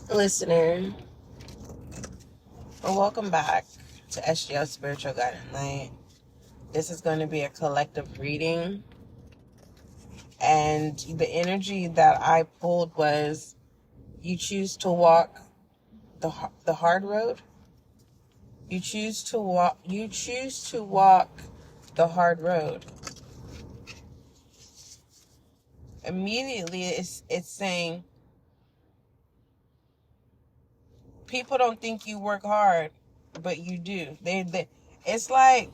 Listener, welcome back to SGL Spiritual Guidance Night. This is going to be a collective reading, and the energy that I pulled was you choose to walk the hard road. You choose to walk the hard road. Immediately it's saying people don't think you work hard, but you do. It's like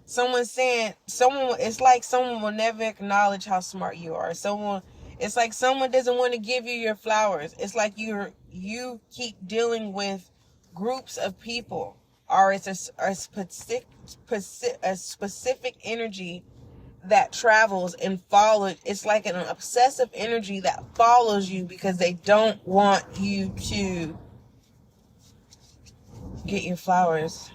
it's like someone will never acknowledge how smart you are. It's like someone doesn't want to give you your flowers. It's like you keep dealing with groups of people, or it's a specific energy that travels and follows. It's like an obsessive energy that follows you because they don't want you to get your flowers.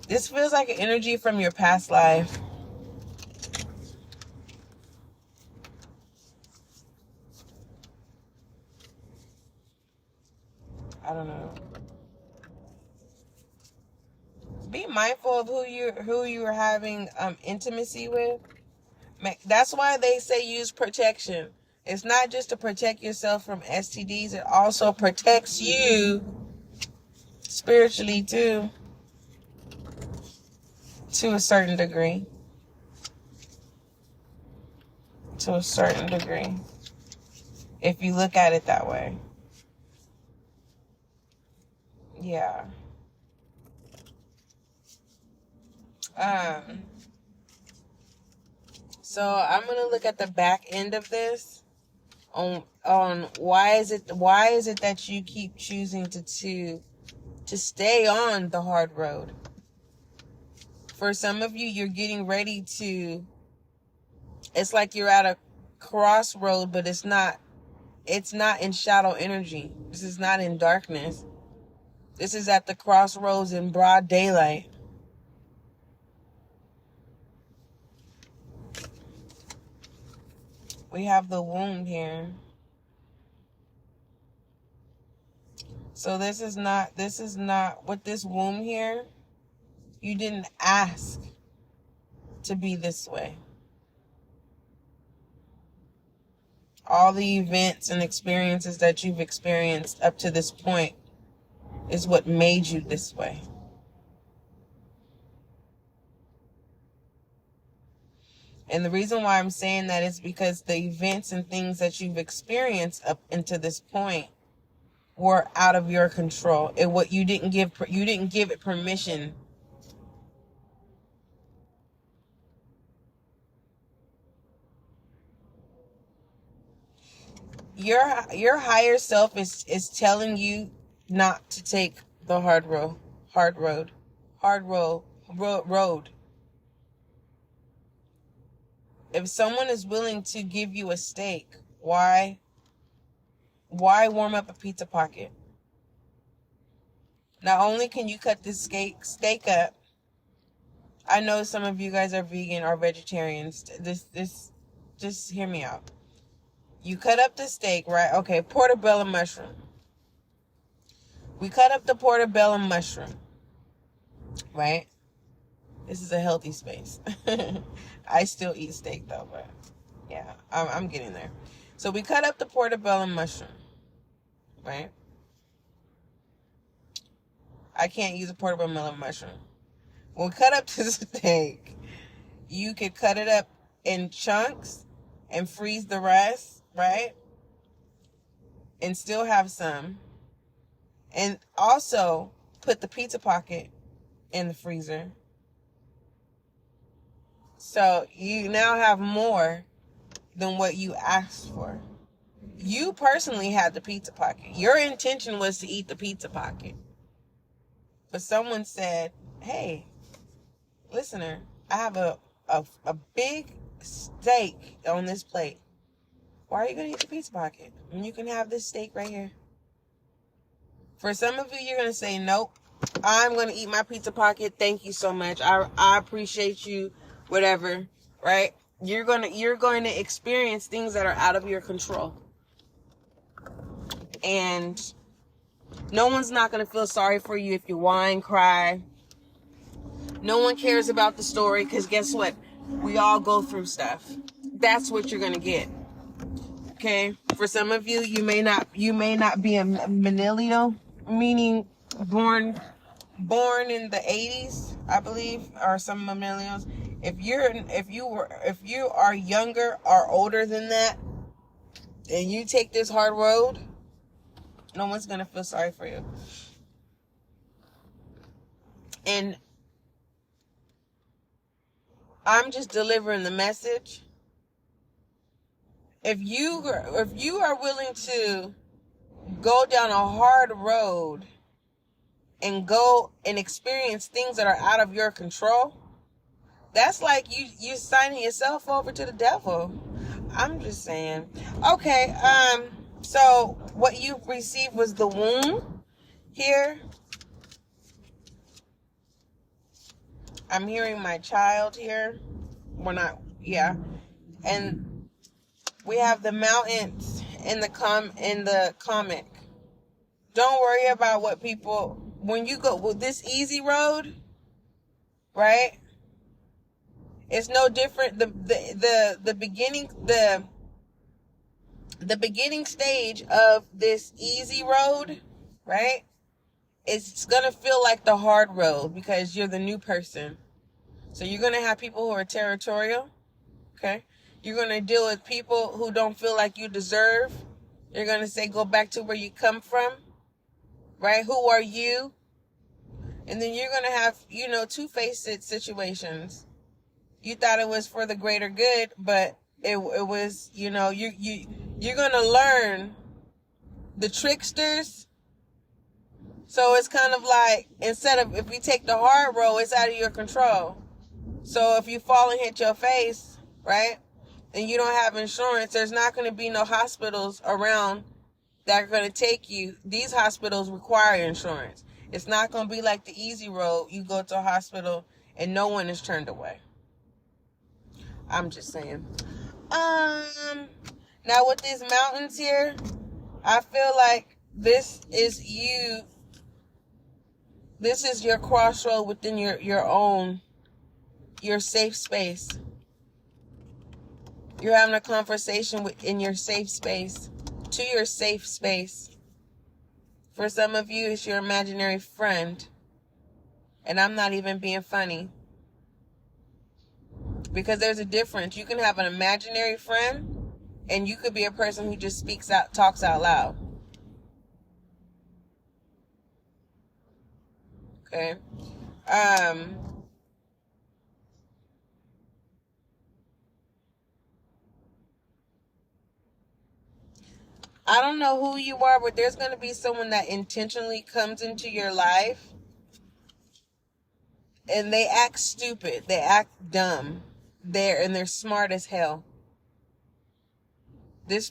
This feels like an energy from your past life. I don't know. Be mindful of who you're having intimacy with. That's why they say use protection. It's not just to protect yourself from STDs. It also protects you spiritually too, to a certain degree. To a certain degree, if you look at it that way. Yeah. So I'm gonna look at the back end of this on why is it that you keep choosing to stay on the hard road. For some of you, you're getting ready to. It's like you're at a crossroad, but it's not in shadow energy. This is not in darkness. This is at the crossroads in broad daylight. We have the wound here. So this is not with this womb here. You didn't ask to be this way. All the events and experiences that you've experienced up to this point is what made you this way. And the reason why I'm saying that is because the events and things that you've experienced up into this point were out of your control. You didn't give it permission. Your higher self is telling you not to take the hard road. If someone is willing to give you a steak, why warm up a pizza pocket? Not only can you cut this steak up, I know some of you guys are vegan or vegetarians. This just hear me out. You cut up the steak, right? Okay, portobello mushroom. We cut up the portobello mushroom, right? This is a healthy space. I still eat steak though, but yeah, I'm getting there. So we cut up the portobello mushroom, right? I can't use a portobello mushroom. When we cut up the steak, you could cut it up in chunks and freeze the rest, right? And still have some. And also put the pizza pocket in the freezer. So you now have more than what you asked for. You personally had the pizza pocket. Your intention was to eat the pizza pocket. But someone said, hey, listener, I have a big steak on this plate. Why are you going to eat the pizza pocket when you can have this steak right here? For some of you, you're going to say, nope, I'm going to eat my pizza pocket. Thank you so much. I appreciate you, whatever, right? You're going to experience things that are out of your control. And no one's not going to feel sorry for you if you whine, cry. No one cares about the story, because guess what? We all go through stuff. That's what you're going to get. Okay? For some of you, you may not be a millennial, meaning born in the 80s, I believe, or some millennials. If you are younger or older than that, and you take this hard road, no one's gonna feel sorry for you. And I'm just delivering the message. If you are willing to go down a hard road and go and experience things that are out of your control, that's like you signing yourself over to the devil. I'm just saying. Okay, so what you received was the womb here. I'm hearing my child here. We're not, yeah. And we have the mountains in the comic. Don't worry about what people, when you go with this easy road, right? It's no different. The beginning stage of this easy road, right? It's gonna feel like the hard road because you're the new person. So you're gonna have people who are territorial, okay? You're gonna deal with people who don't feel like you deserve. You're gonna say, go back to where you come from, right? Who are you? And then you're gonna have, two-faced situations. You thought it was for the greater good, but it was, you're gonna learn the tricksters. So it's kind of like, instead of, if we take the hard road, it's out of your control. So if you fall and hit your face, right, and you don't have insurance, there's not going to be no hospitals around that are going to take you. These hospitals require insurance. It's not going to be like the easy road. You go to a hospital and no one is turned away. I'm just saying. Now with these mountains here, I feel like this is you. This is your crossroad within your safe space. You're having a conversation in your safe space, to your safe space. For some of you, it's your imaginary friend. And I'm not even being funny. Because there's a difference. You can have an imaginary friend, and you could be a person who just talks out loud. Okay? I don't know who you are, but there's going to be someone that intentionally comes into your life and they act stupid. They act dumb. They're smart as hell. They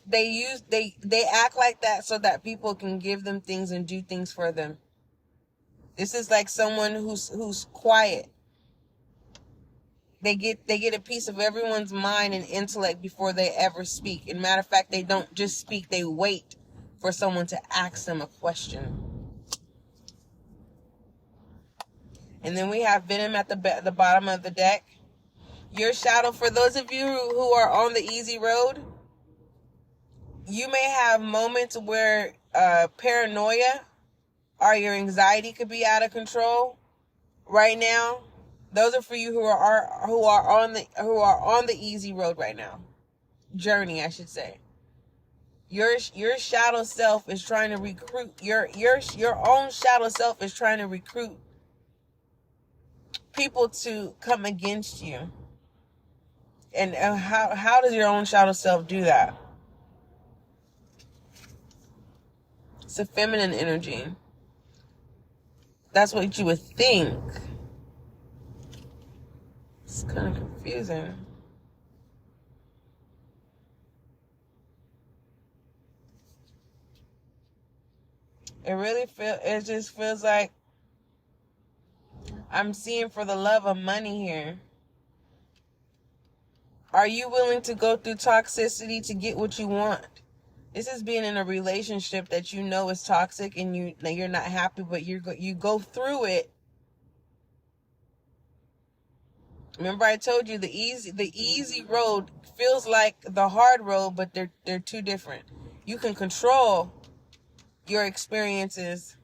act like that so that people can give them things and do things for them. This is like someone who's quiet. They get a piece of everyone's mind and intellect before they ever speak. And matter of fact, they don't just speak, they wait for someone to ask them a question. And then we have Venom at the bottom of the deck. Your shadow, for those of you who are on the easy road, you may have moments where paranoia or your anxiety could be out of control right now. Those are for you who are on the easy road right now. Journey, I should say. Your shadow self is trying to recruit your own shadow self is trying to recruit people to come against you. And how does your own shadow self do that? It's a feminine energy. That's what you would think. It's kind of confusing. It just feels like I'm seeing for the love of money here. Are you willing to go through toxicity to get what you want? This is being in a relationship that you know is toxic and you're not happy, but you go through it. Remember I told you the easy road feels like the hard road, but they're two different. You can control your experiences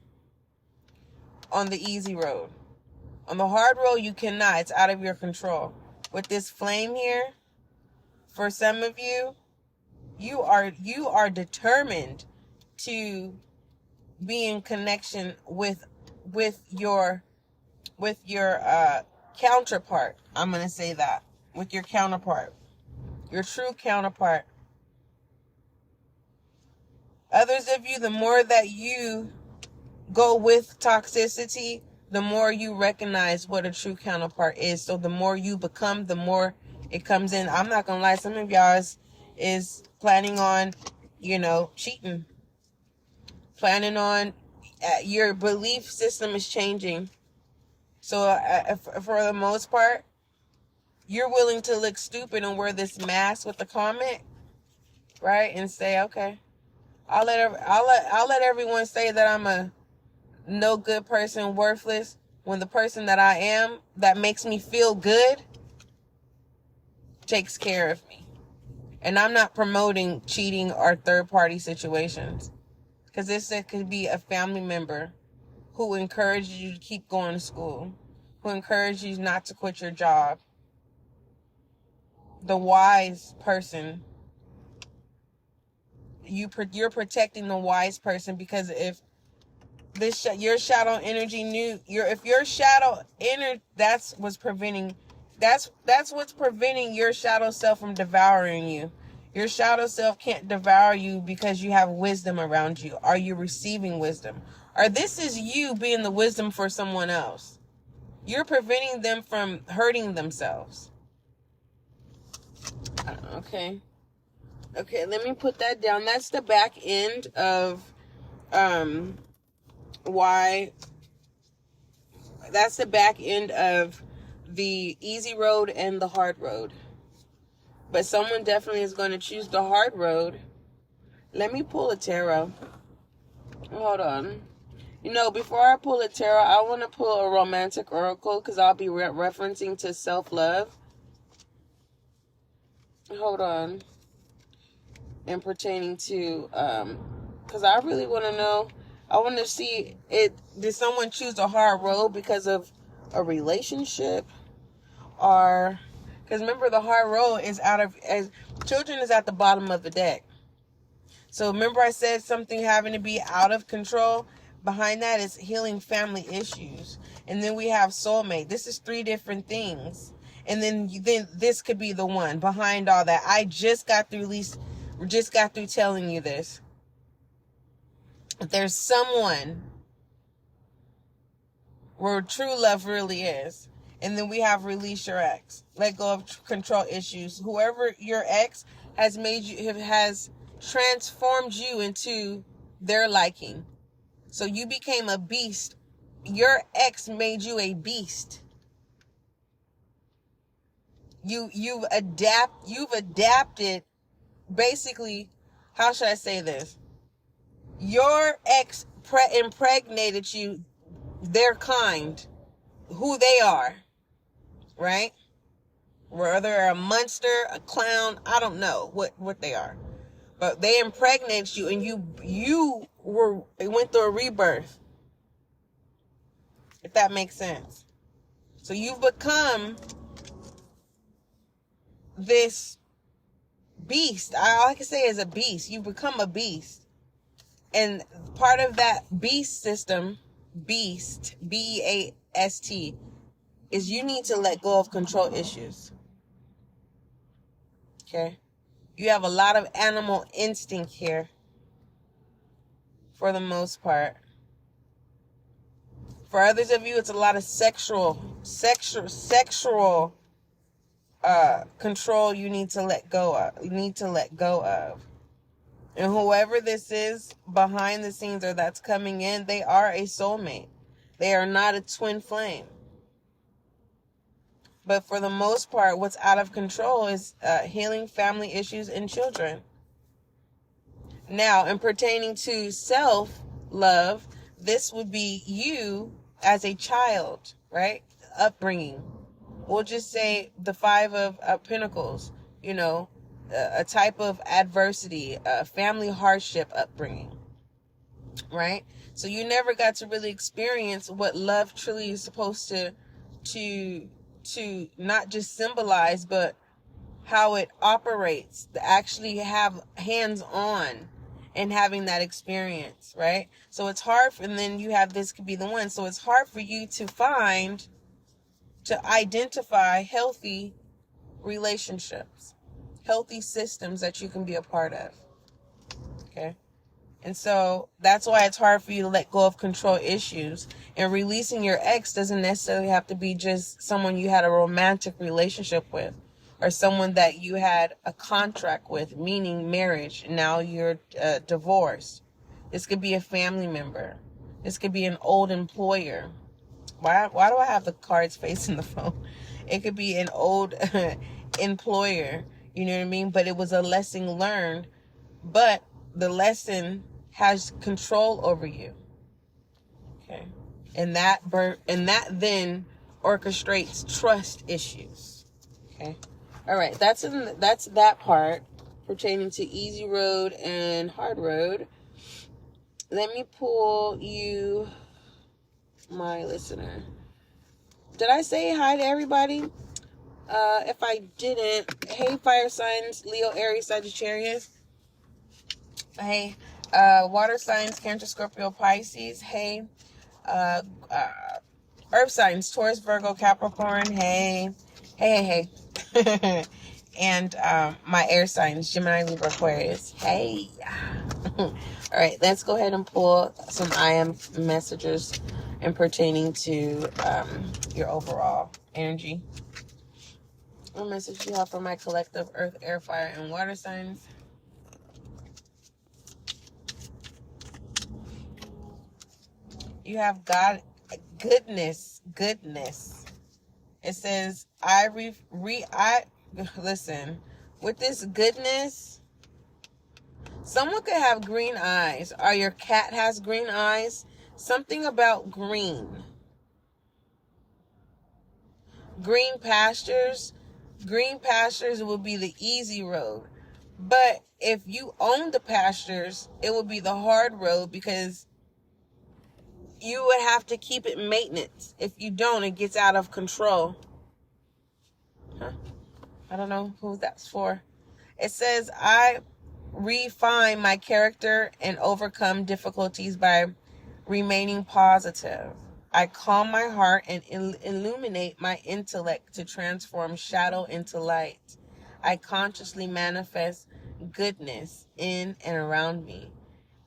on the easy road. On the hard road, you cannot. It's out of your control. With this flame here, for some of you, you are determined to be in connection with your counterpart. I'm going to say that. With your counterpart. Your true counterpart. Others of you, the more that you go with toxicity, the more you recognize what a true counterpart is. So the more you become, the more it comes in. I'm not going to lie. Some of y'all is planning on, cheating. Planning on, your belief system is changing. So for the most part, you're willing to look stupid and wear this mask with the comment, right? And say, okay, I'll let everyone say that I'm a no good person, worthless, when the person that I am, that makes me feel good, takes care of me. And I'm not promoting cheating or third-party situations. Because this could be a family member who encourages you to keep going to school, who encourages you not to quit your job. The wise person. You're protecting the wise person, because if your shadow energy if your shadow energy, that's what's preventing your shadow self from devouring you. Your shadow self can't devour you because you have wisdom around you. Are you receiving wisdom? Or this is you being the wisdom for someone else. You're preventing them from hurting themselves. Okay, let me put that down. That's the back end of that's the back end of the easy road and the hard road. But someone definitely is going to choose the hard road. Let me pull a tarot. Hold on. Before I pull a tarot, I want to pull a romantic oracle, because I'll be referencing to self-love. Hold on. And pertaining to, because I really want to know. I want to see did someone choose a hard road because of a relationship, or because remember the hard road is as children is at the bottom of the deck. So remember I said something having to be out of control. Behind that is healing family issues, and then we have soulmate. This is 3 different things, and then this could be the one behind all that. I just got through telling you this. There's someone where true love really is. And then we have release your ex. Let go of control issues. Whoever your ex has transformed you into their liking. So you became a beast. Your ex made you a beast. You've adapted. Basically, how should I say this? Your ex impregnated you, their kind, who they are, right? Whether they're a monster, a clown, I don't know what they are. But they impregnated you, and you went through a rebirth. If that makes sense. So you've become this beast. All I can say is a beast. You've become a beast. And part of that beast system, beast, B-E-A-S-T, is you need to let go of control issues. Okay? You have a lot of animal instinct here, for the most part. For others of you, it's a lot of sexual control you need to let go of. And whoever this is behind the scenes or that's coming in, they are a soulmate. They are not a twin flame. But for the most part, what's out of control is healing family issues and children. Now, in pertaining to self-love, this would be you as a child, right? Upbringing. We'll just say the Five of Pentacles, a type of adversity, a family hardship upbringing, right? So you never got to really experience what love truly is supposed to not just symbolize, but how it operates, to actually have hands-on and having that experience, right? So it's hard, and then you have this could be the one. So it's hard for you to identify healthy relationships, healthy systems that you can be a part of, okay? And so that's why it's hard for you to let go of control issues. And releasing your ex doesn't necessarily have to be just someone you had a romantic relationship with, or someone that you had a contract with, meaning marriage. Now you're divorced. This could be a family member. This could be an old employer. Why do I have the cards facing the phone? It could be an old employer. You know what I mean? But it was a lesson learned. But the lesson has control over you. Okay. And that then orchestrates trust issues. Okay. All right, that's that part pertaining to easy road and hard road. Let me pull you, my listener. Did I say hi to everybody? If I didn't, hey, fire signs, Leo, Aries, Sagittarius. Hey, water signs, Cancer, Scorpio, Pisces. Hey, earth signs, Taurus, Virgo, Capricorn. Hey. And my air signs, Gemini, Libra, Aquarius. Hey. All right, let's go ahead and pull some I am messages in pertaining to your overall energy. What message do you have for my collective earth, air, fire, and water signs? You have God, goodness. It says, listen, with this goodness, someone could have green eyes, or your cat has green eyes. Something about green. Green pastures would be the easy road. But if you own the pastures, it would be the hard road, because you would have to keep it maintenance. If you don't, it gets out of control. I don't know who that's for. It says, I refine my character and overcome difficulties by remaining positive. I calm my heart and illuminate my intellect to transform shadow into light. I consciously manifest goodness in and around me.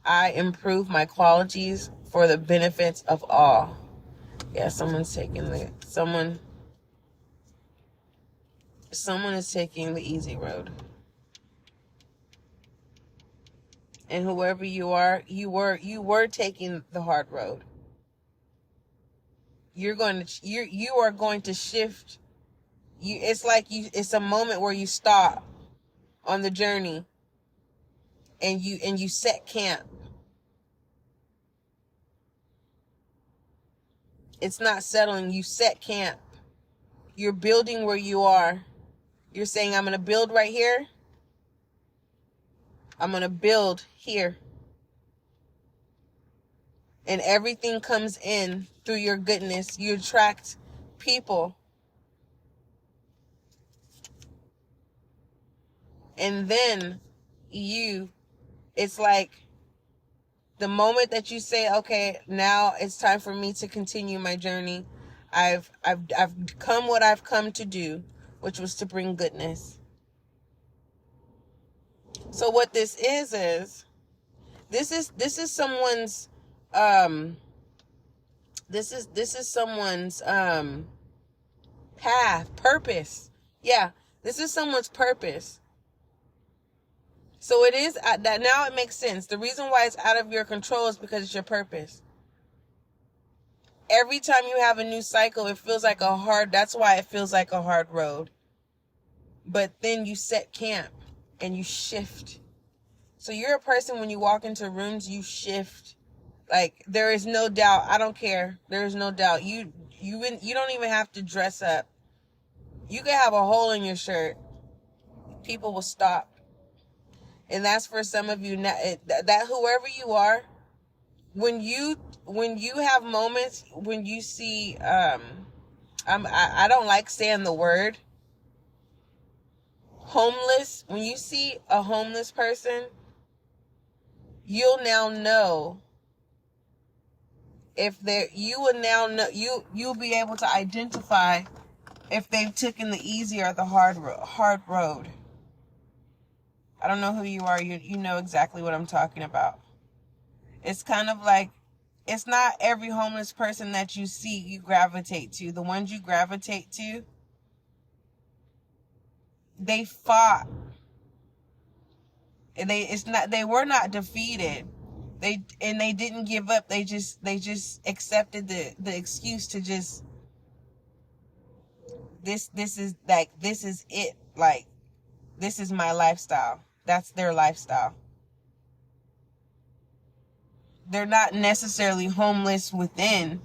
I improve my qualities for the benefits of all. Yeah, someone is taking the easy road. And whoever you are, you were taking the hard road. You are going to shift. It's a moment where you stop on the journey and you set camp. It's not settling. You set camp. You're building where you are. You're saying, I'm going to build right here. I'm going to build here. And everything comes in through your goodness. You attract people. And then it's like the moment that you say, okay, now it's time for me to continue my journey. I've come what I've come to do, which was to bring goodness. So what this is this is someone's this is someone's path, purpose. Yeah, this is someone's purpose. So it is that now it makes sense. The reason why it's out of your control is because it's your purpose. every time you have a new cycle, it feels like that's why it feels like a hard road. But then you set camp and you shift. So you're a person, when you walk into rooms, you shift. Like, there is no doubt. I don't care. There is no doubt. You don't even have to dress up. You can have a hole in your shirt. People will stop. And that's for some of you, that whoever you are, when you have moments when you see, I don't like saying the word homeless. When you see a homeless person, you'll now know you'll be able to identify if they've taken the easy or the hard road. I don't know who you are. You know exactly what I'm talking about. It's kind of like, it's not every homeless person that you see you gravitate to. The ones you gravitate to, they fought. They were not defeated. They didn't give up. They just accepted the excuse to just, this is it. Like, this is my lifestyle. That's their lifestyle. They're not necessarily homeless within,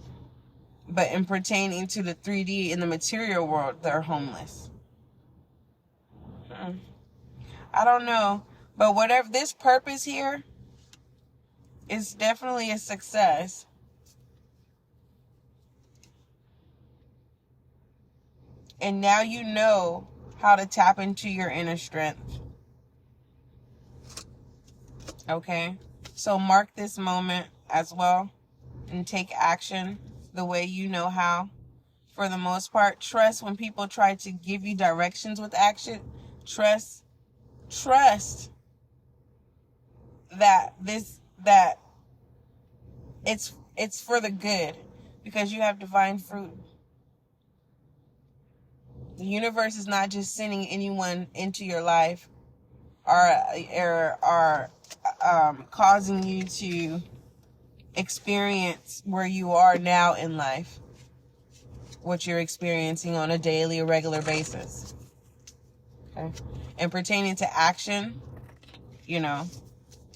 but in pertaining to the 3D in the material world, they're homeless. I don't know. But whatever, this purpose here is definitely a success. And now you know how to tap into your inner strength. Okay? So mark this moment as well and take action the way you know how. For the most part, trust when people try to give you directions with action. Trust that it's for the good, because you have divine fruit. The universe is not just sending anyone into your life or causing you to experience where you are now in life, what you're experiencing on a daily or regular basis. Okay? And pertaining to action,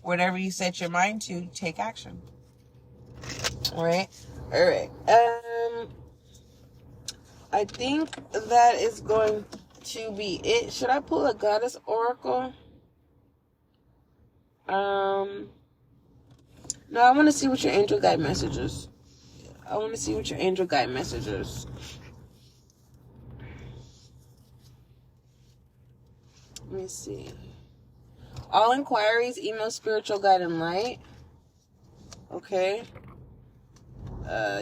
whatever you set your mind to, take action. All right. I think that is going to be it. Should I pull a goddess oracle? No, I want to see what your angel guide messages. Let me see. All inquiries, email spiritual guide and light. Okay.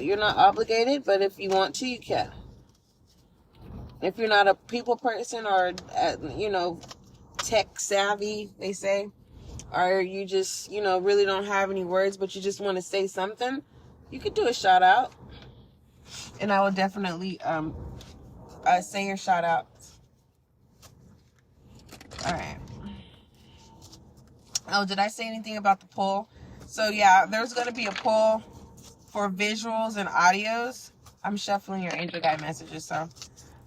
You're not obligated, but if you want to, you can. If you're not a people person or, tech savvy, they say, or you just, really don't have any words, but you just want to say something, you could do a shout out. And I will definitely say your shout out. All right. Oh, did I say anything about the poll? So yeah, there's going to be a poll for visuals and audios. I'm shuffling your angel guide messages. So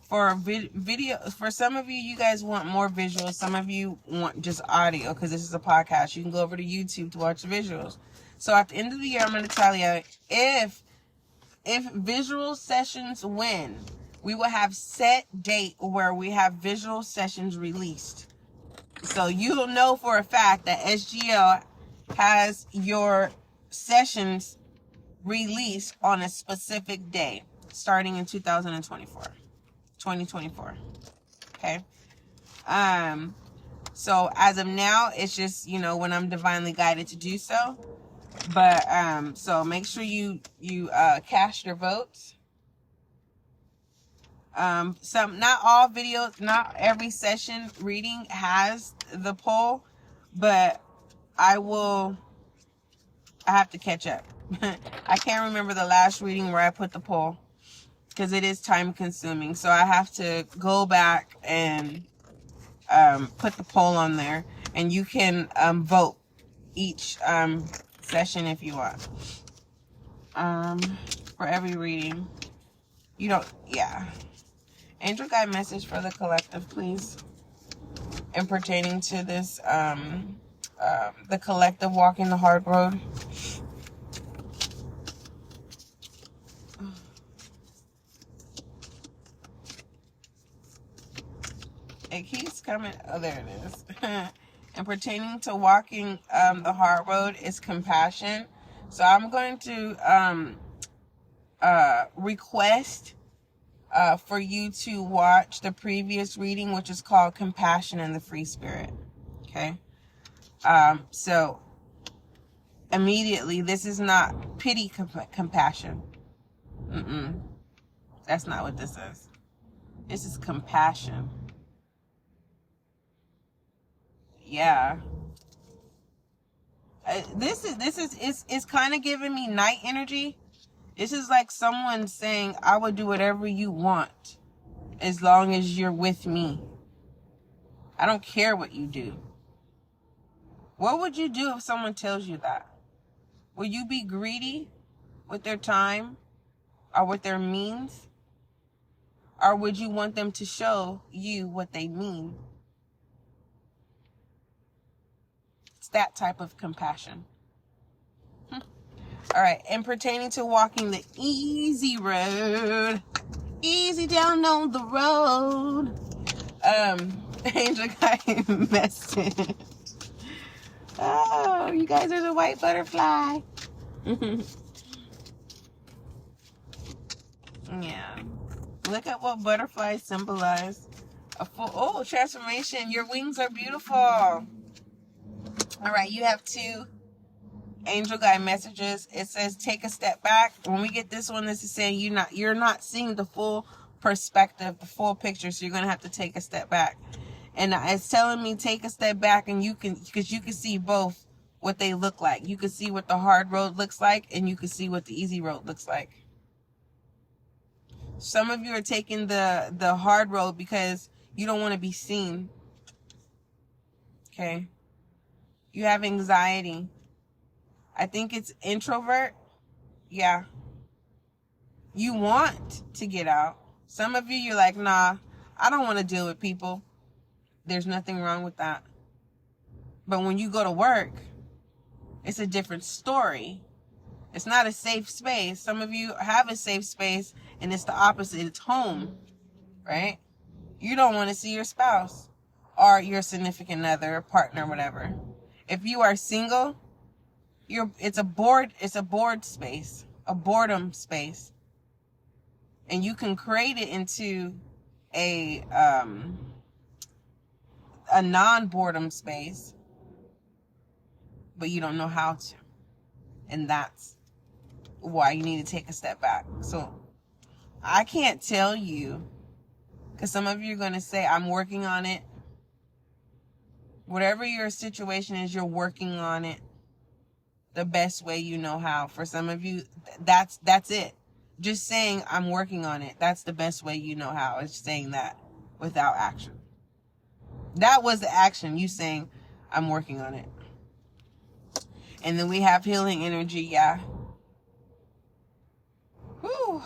for video, for some of you, you guys want more visuals. Some of you want just audio because this is a podcast. You can go over to YouTube to watch the visuals. So at the end of the year, I'm going to tell you, if visual sessions win, we will have set date where we have visual sessions released. So you'll know for a fact that SGL has your sessions released on a specific day starting in 2024. Okay. So as of now, it's just, when I'm divinely guided to do so. But so make sure you cast your votes. Not all videos, not every session reading has the poll, but I have to catch up. I can't remember the last reading where I put the poll because it is time consuming. So I have to go back and put the poll on there, and you can vote each session if you want. For for every reading. You don't, yeah. Angel guide message for the collective, please. And pertaining to this, the collective walking the hard road. It keeps coming. Oh, there it is. And pertaining to walking the hard road is compassion. So I'm going to request for you to watch the previous reading, which is called Compassion and the Free Spirit. Okay? So immediately, this is not pity compassion. That's not what this is. This is compassion. Yeah. It's kind of giving me night energy. This is like someone saying, I would do whatever you want as long as you're with me. I don't care what you do. What would you do if someone tells you that? Will you be greedy with their time or with their means? Or would you want them to show you what they mean? It's that type of compassion. All right, and pertaining to walking the easy road, easy down on the road. Angel guide message. Oh, you guys are the white butterfly. Yeah. Look at what butterflies symbolize. Transformation. Your wings are beautiful. All right, you have 2 angel guide messages. It says take a step back. When we get this one, this is saying you're not seeing the full perspective, the full picture, so you're going to have to take a step back. And it's telling me take a step back, and because you can see both what they look like. You can see what the hard road looks like, and you can see what the easy road looks like. Some of you are taking the hard road because you don't want to be seen. Okay? You have anxiety. I think it's introvert. Yeah. You want to get out. Some of you, you're like, nah, I don't want to deal with people. There's nothing wrong with that. But when you go to work, it's a different story. It's not a safe space. Some of you have a safe space, and it's the opposite. It's home, right? You don't want to see your spouse or your significant other or partner, whatever. If you are single, it's a bored space, a boredom space. And you can create it into a non-boredom space, but you don't know how to. And that's why you need to take a step back. So I can't tell you, because some of you are going to say, I'm working on it. Whatever your situation is, you're working on it the best way you know how. For some of you, that's it. Just saying, I'm working on it. That's the best way you know how. It's saying that without action. That was the action. You saying, I'm working on it. And then we have healing energy. Yeah. Whew.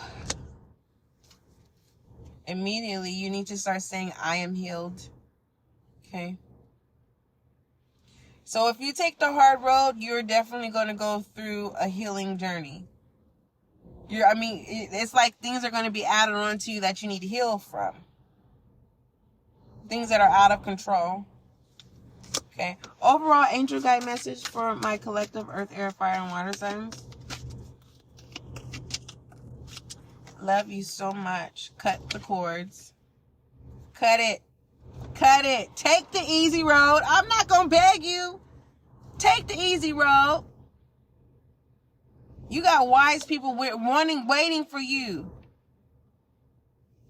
Immediately, you need to start saying, I am healed. Okay. So if you take the hard road, you're definitely going to go through a healing journey. It's like things are going to be added on to you that you need to heal from. Things that are out of control. Okay. Overall angel guide message for my collective earth, air, fire, and water signs. Love you so much. Cut the cords. Cut it. Cut it. Take the easy road. I'm not going to beg you. Take the easy road. You got wise people waiting for you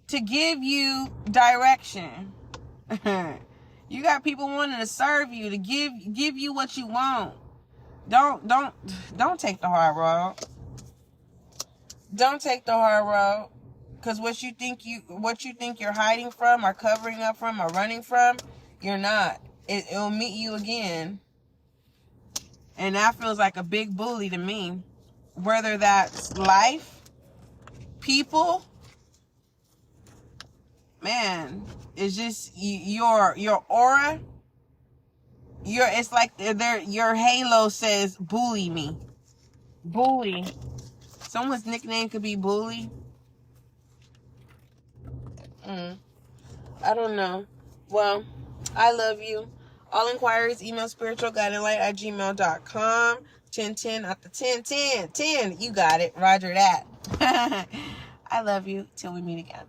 to give you direction. You got people wanting to serve you, to give you what you want. Don't take the hard road. Don't take the hard road. Because what you think you're hiding from or covering up from or running from, you're not. It'll meet you again. And that feels like a big bully to me. Whether that's life people, man, it's just your aura. It's like your halo says bully me. Bully. Someone's nickname could be bully. I don't know. Well, I love you. All inquiries, email spiritualguidinglight@gmail.com. 1010 out the 10. You got it. Roger that. I love you. Till we meet again.